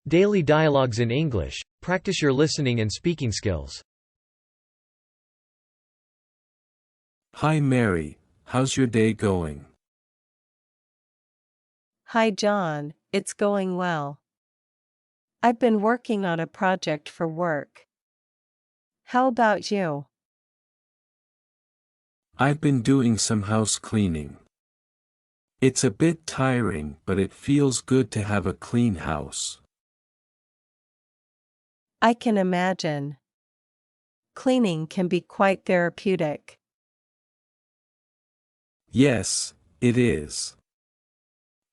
Daily dialogues in English. Practice your listening and speaking skills. Hi Mary, how's your day going? Hi John, it's going well. I've been working on a project for work. How about you? I've been doing some house cleaning. It's a bit tiring, but it feels good to have a clean house. I can imagine. Cleaning can be quite therapeutic. Yes, it is.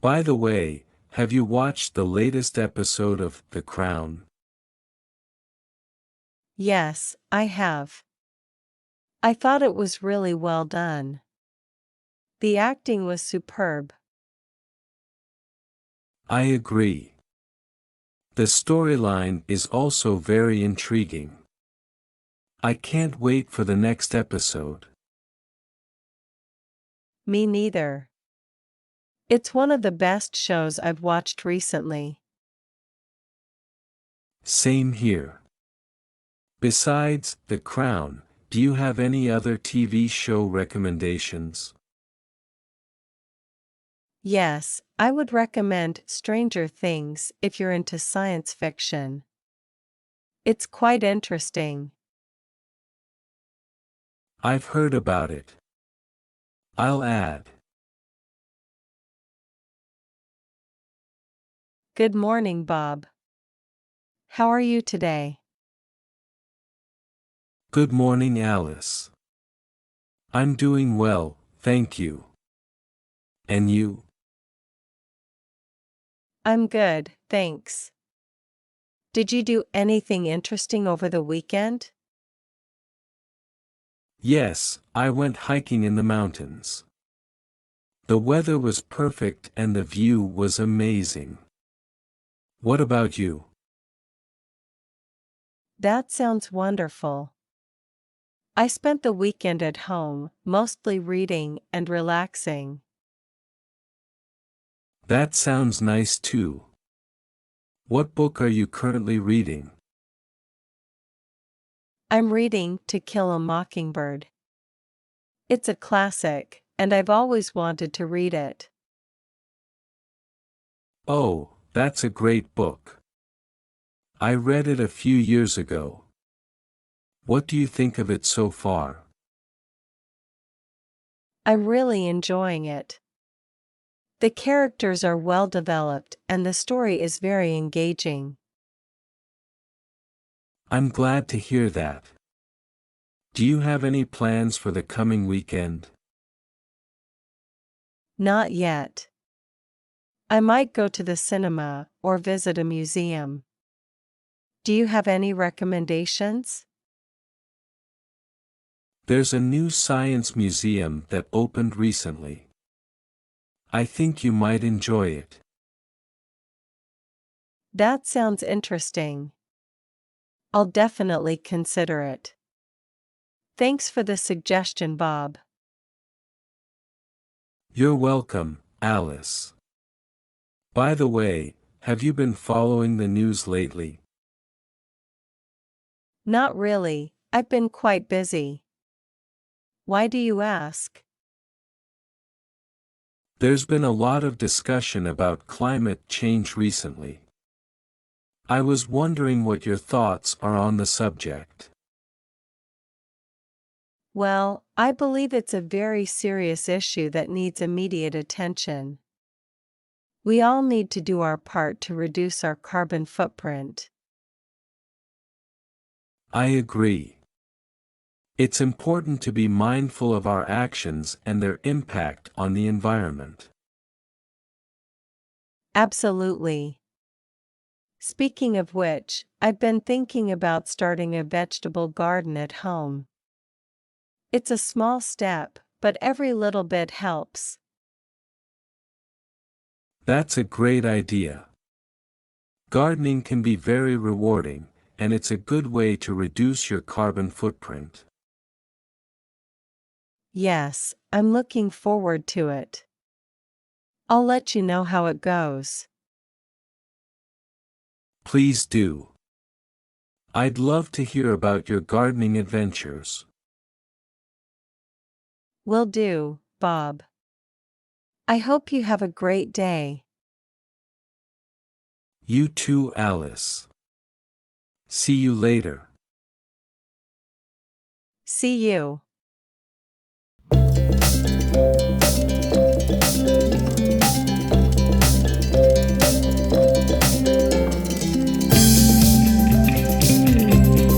By the way, have you watched the latest episode of The Crown? Yes, I have. I thought it was really well done. The acting was superb. I agree. The storyline is also very intriguing. I can't wait for the next episode. Me neither. It's one of the best shows I've watched recently. Same here. Besides The Crown, do you have any other TV show recommendations? Yes, I would recommend Stranger Things if you're into science fiction. It's quite interesting. I've heard about it. I'll add. Good morning, Bob. How are you today? Good morning, Alice. I'm doing well, thank you. And you? I'm good, thanks. Did you do anything interesting over the weekend? Yes, I went hiking in the mountains. The weather was perfect and the view was amazing. What about you? That sounds wonderful. I spent the weekend at home, mostly reading and relaxing. That sounds nice too. What book are you currently reading? I'm reading To Kill a Mockingbird. It's a classic, and I've always wanted to read it. Oh, that's a great book. I read it a few years ago. What do you think of it so far? I'm really enjoying it. The characters are well developed and the story is very engaging. I'm glad to hear that. Do you have any plans for the coming weekend? Not yet. I might go to the cinema or visit a museum. Do you have any recommendations? There's a new science museum that opened recently. I think you might enjoy it. That sounds interesting. I'll definitely consider it. Thanks for the suggestion, Bob. You're welcome, Alice. By the way, have you been following the news lately? Not really, I've been quite busy. Why do you ask? There's been a lot of discussion about climate change recently. I was wondering what your thoughts are on the subject. Well, I believe it's a very serious issue that needs immediate attention. We all need to do our part to reduce our carbon footprint. I agree. It's important to be mindful of our actions and their impact on the environment. Absolutely. Speaking of which, I've been thinking about starting a vegetable garden at home. It's a small step, but every little bit helps. That's a great idea. Gardening can be very rewarding, and it's a good way to reduce your carbon footprint. Yes, I'm looking forward to it. I'll let you know how it goes. Please do. I'd love to hear about your gardening adventures. Will do, Bob. I hope you have a great day. You too, Alice. See you later. See you.